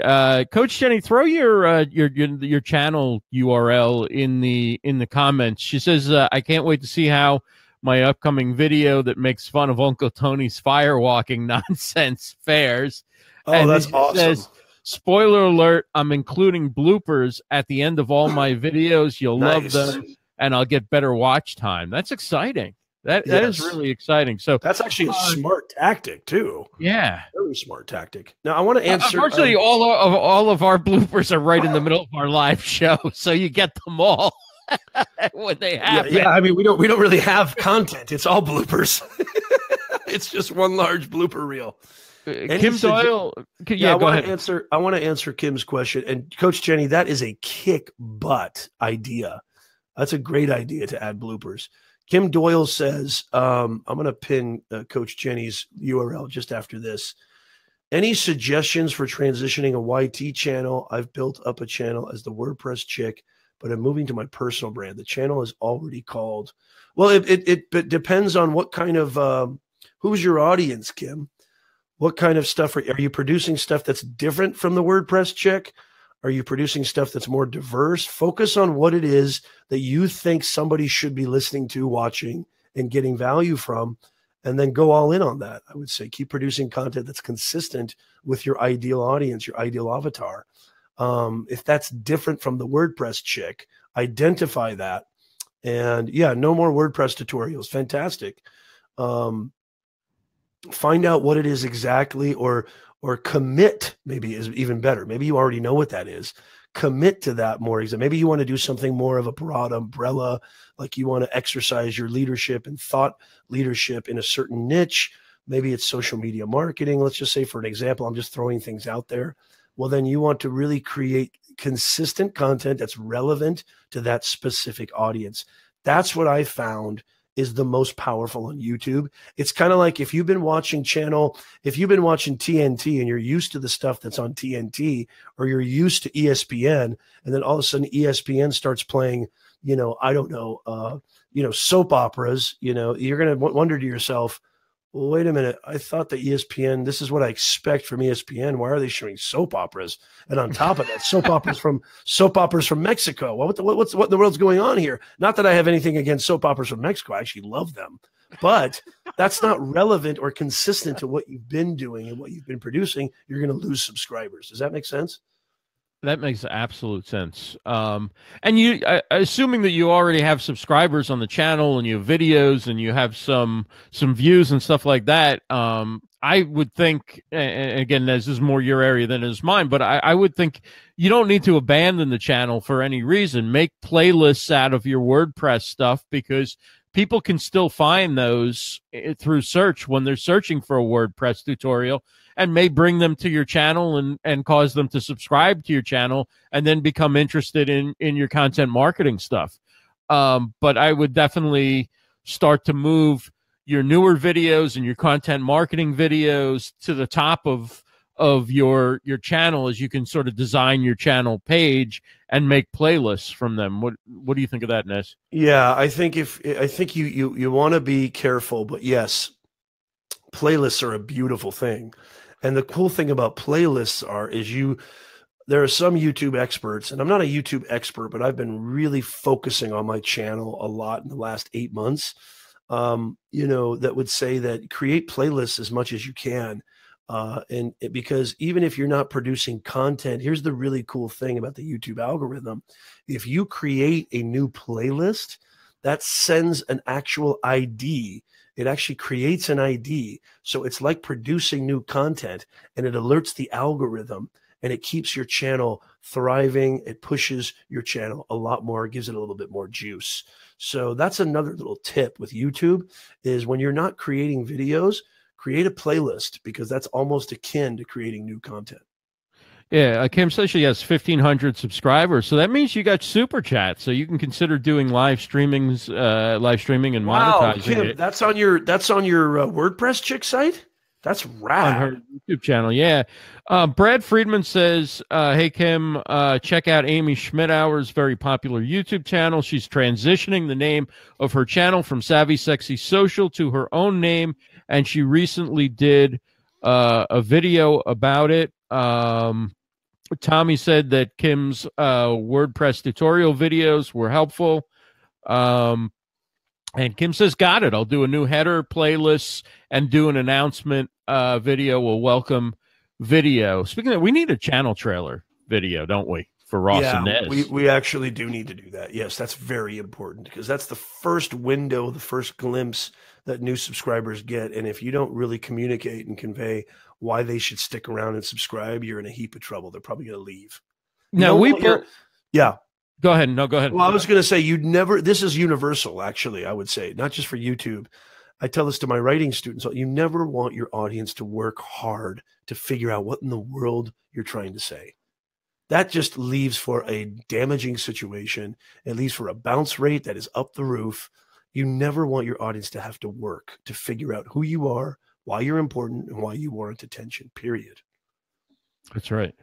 Coach Jenny. Throw your channel URL in the comments. She says I can't wait to see how my upcoming video that makes fun of Uncle Tony's firewalking nonsense fares. Oh, and that's awesome. Says, spoiler alert, I'm including bloopers at the end of all my videos. You'll love them, and I'll get better watch time. That's exciting. That is really exciting. So that's actually a smart tactic too. Yeah. Very smart tactic. Now I want to answer. Unfortunately, all of our bloopers are right in the middle of our live show, so you get them all when they happen. Yeah, I mean we don't really have content. It's all bloopers. It's just one large blooper reel. Kim Doyle. Yeah, go ahead. I want to answer Kim's question. And Coach Jenny, that is a kick butt idea. That's a great idea to add bloopers. Kim Doyle says, I'm going to pin Coach Jenny's URL just after this. Any suggestions for transitioning a YT channel? I've built up a channel as the WordPress chick, but I'm moving to my personal brand. The channel is already called. Well, it depends on what kind of, who's your audience, Kim? What kind of stuff are you producing? Stuff that's different from the WordPress chick? Are you producing stuff that's more diverse? Focus on what it is that you think somebody should be listening to, watching, and getting value from, and then go all in on that. I would say keep producing content that's consistent with your ideal audience, your ideal avatar. If that's different from the WordPress chick, identify that. And yeah, no more WordPress tutorials. Fantastic. Find out what it is exactly, or commit, maybe is even better. Maybe you already know what that is. Commit to that more. Maybe you want to do something more of a broad umbrella, like you want to exercise your leadership and thought leadership in a certain niche. Maybe it's social media marketing. Let's just say, for an example, I'm just throwing things out there. Well, then you want to really create consistent content that's relevant to that specific audience. That's what I found is the most powerful on YouTube. It's kind of like if you've been watching TNT and you're used to the stuff that's on TNT, or you're used to ESPN, and then all of a sudden ESPN starts playing, I don't know, soap operas, you're going to wonder to yourself, well, wait a minute. I thought that ESPN, this is what I expect from ESPN. Why are they showing soap operas? And on top of that, soap operas from Mexico. What in the world's going on here? Not that I have anything against soap operas from Mexico. I actually love them, but that's not relevant or consistent to what you've been doing and what you've been producing. You're going to lose subscribers. Does that make sense? That makes absolute sense. And you, assuming that you already have subscribers on the channel and you have videos and you have some views and stuff like that, I would think, and again, this is more your area than it is mine, but I would think you don't need to abandon the channel for any reason. Make playlists out of your WordPress stuff, because people can still find those through search when they're searching for a WordPress tutorial, and may bring them to your channel and cause them to subscribe to your channel and then become interested in your content marketing stuff. But I would definitely start to move your newer videos and your content marketing videos to the top of your channel, as you can sort of design your channel page and make playlists from them. What do you think of that, Nez? Yeah, I think you want to be careful, but yes, playlists are a beautiful thing. And the cool thing about playlists there are some YouTube experts, and I'm not a YouTube expert, but I've been really focusing on my channel a lot in the last 8 months, that would say that create playlists as much as you can. Because even if you're not producing content, here's the really cool thing about the YouTube algorithm. If you create a new playlist, that sends an actual ID. It actually creates an ID. So it's like producing new content, and it alerts the algorithm. and it keeps your channel thriving. It pushes your channel a lot more, gives it a little bit more juice. So that's another little tip with YouTube is when you're not creating videos, create a playlist, because that's almost akin to creating new content. Yeah, Kim says she has 1,500 subscribers, so that means you got super chat, so you can consider doing live streaming and monetizing Kim, it. that's on your WordPress chick site. That's rad. On her YouTube channel, yeah. Brad Friedman says, "Hey Kim, check out Amy Schmidauer's very popular YouTube channel. She's transitioning the name of her channel from Savvy Sexy Social to her own name, and she recently did a video about it." Tommy said that Kim's WordPress tutorial videos were helpful. And Kim says, got it. I'll do a new header, playlists, and do an announcement video, a welcome video. Speaking of, we need a channel trailer video, don't we, for Ross and Nez? We actually do need to do that. Yes, that's very important, because that's the first window, the first glimpse that new subscribers get. And if you don't really communicate and convey why they should stick around and subscribe, you're in a heap of trouble. They're probably going to leave. Now yeah. Go ahead. No, go ahead. Well, I was going to say this is universal, actually, I would say, not just for YouTube. I tell this to my writing students. You never want your audience to work hard to figure out what in the world you're trying to say. That just leaves for a damaging situation. It leaves for a bounce rate that is up the roof. You never want your audience to have to work to figure out who you are, why you're important, and why you warrant attention, period. That's right.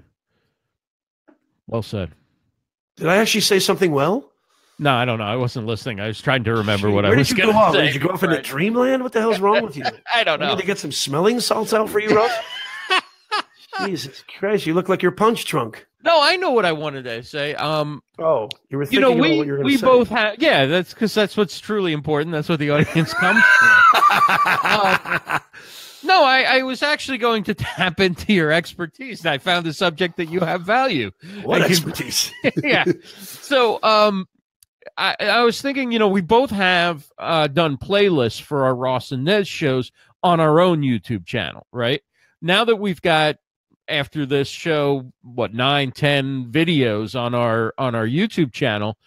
Well said. Did I actually say something well? No, I don't know. I wasn't listening. I was trying to remember what I was going to say. Did you go off into dreamland? What the hell's wrong with you? I don't know. Did they get some smelling salts out for you, Russ? Jesus Christ, you look like your punch drunk. No, I know what I wanted to say. You were thinking about what you were going to say. We both have, yeah, that's because that's what's truly important. That's what the audience comes for. No, I was actually going to tap into your expertise, and I found a subject that you have value. What expertise? Yeah. So, I was thinking, we both have done playlists for our Ross and Nez shows on our own YouTube channel, right? Now that we've got, after this show, 9, 10 videos on our YouTube channel,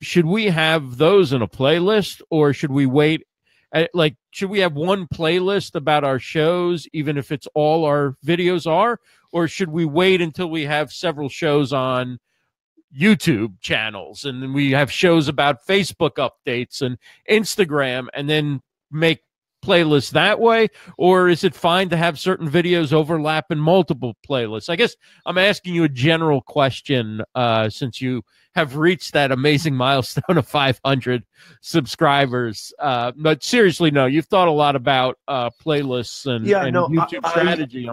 should we have those in a playlist, or should we wait? Should we have one playlist about our shows, even if it's all our videos are, or should we wait until we have several shows on YouTube channels and then we have shows about Facebook updates and Instagram and then make playlists that way? Or is it fine to have certain videos overlap in multiple playlists? I guess I'm asking you a general question since you have reached that amazing milestone of 500 subscribers. But seriously, no, you've thought a lot about playlists and YouTube strategy.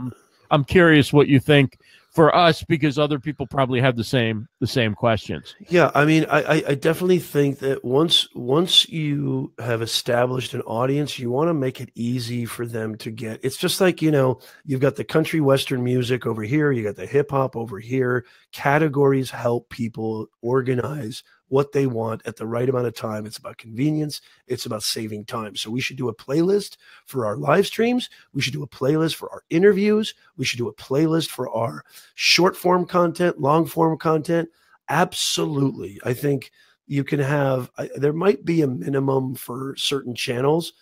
I'm curious what you think for us, because other people probably have the same questions. Yeah, I mean, I definitely think that once you have established an audience, you want to make it easy for them to get. It's just like, you've got the country western music over here, you got the hip hop over here. Categories help people organize what they want at the right amount of time. It's about convenience. It's about saving time. So we should do a playlist for our live streams. We should do a playlist for our interviews. We should do a playlist for our short form content, long form content. Absolutely. I think you can have, there might be a minimum for certain channels.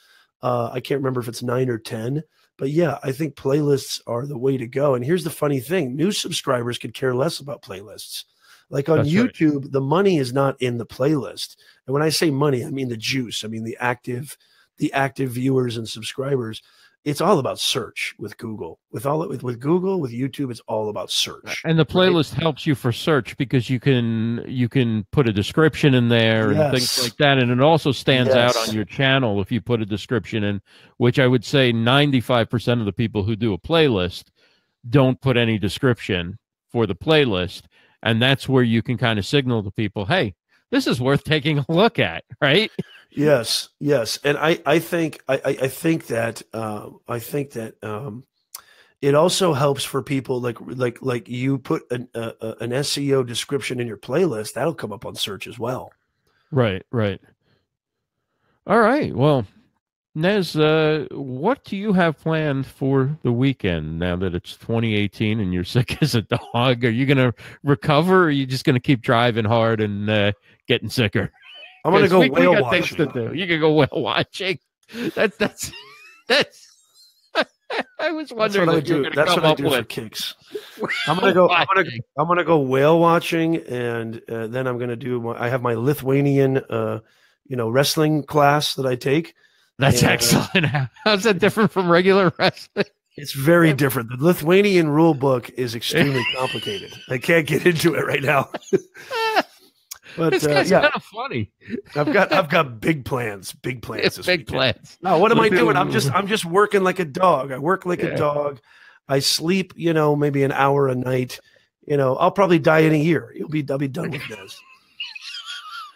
I can't remember if it's 9 or 10, but yeah, I think playlists are the way to go. And here's the funny thing. New subscribers could care less about playlists. Like on YouTube, the money is not in the playlist. And when I say money, I mean the juice. I mean the active viewers and subscribers. It's all about search with Google. With Google, with YouTube, it's all about search. And the playlist helps you for search because you can put a description in there and things like that. And it also stands out on your channel if you put a description in, which I would say 95% of the people who do a playlist don't put any description for the playlist. And that's where you can kind of signal to people, hey, this is worth taking a look at, right? Yes. And I think that it also helps for people like you put an SEO description in your playlist, that'll come up on search as well. Right. All right. Well, Nez, what do you have planned for the weekend now that it's 2018 and you're sick as a dog? Are you going to recover, or are you just going to keep driving hard and getting sicker? I'm going to go We whale got watching. things to do. You can go whale watching. That's. I was wondering what you were going to come up with. For kicks. I'm gonna go whale watching, and then I'm gonna do. I have my Lithuanian, wrestling class that I take. That's excellent. How's that different from regular wrestling? It's very different. The Lithuanian rule book is extremely complicated. I can't get into it right now. But this guy's kind of funny. I've got big plans. Big plans. Big plans. No, what am I doing? I'm just working like a dog. I work like a dog. I sleep, maybe an hour a night. I'll probably die in a year. I'll be done with this.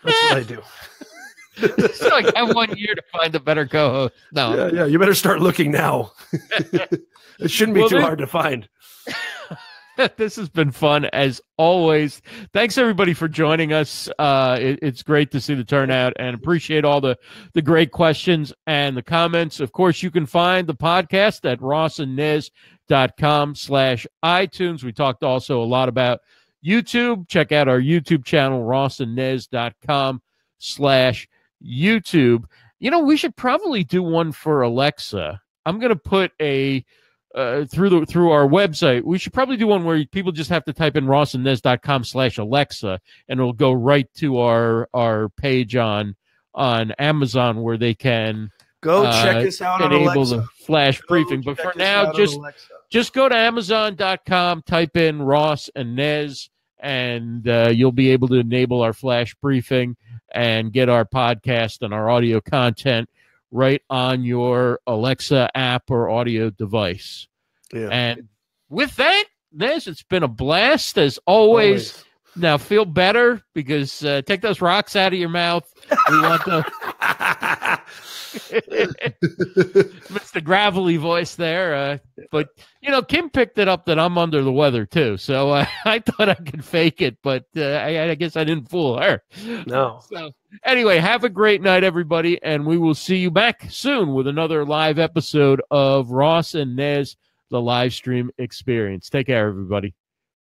That's what I do. So I have 1 year to find a better co-host. No. Yeah. You better start looking now. It shouldn't be too hard to find. This has been fun as always. Thanks everybody for joining us. It's great to see the turnout and appreciate all the great questions and the comments. Of course, you can find the podcast at rossandnez.com/iTunes. We talked also a lot about YouTube. Check out our YouTube channel, rossandnez.com/YouTube. We should probably do one for Alexa. I'm going to put a through our website. We should probably do one where people just have to type in rossandnez.com/Alexa, and it'll go right to our page on Amazon, where they can go check us out on enable Alexa. The flash briefing. But for now, just go to Amazon.com, type in Ross and Nez, and you'll be able to enable our flash briefing and get our podcast and our audio content right on your Alexa app or audio device. Yeah. And with that, Nez, it's been a blast as always. Now feel better, because take those rocks out of your mouth. We want to. It's the gravelly voice there. But, Kim picked it up that I'm under the weather too. So I thought I could fake it, but I guess I didn't fool her. No. So anyway, have a great night, everybody. And we will see you back soon with another live episode of Ross and Nez, the live stream experience. Take care, everybody.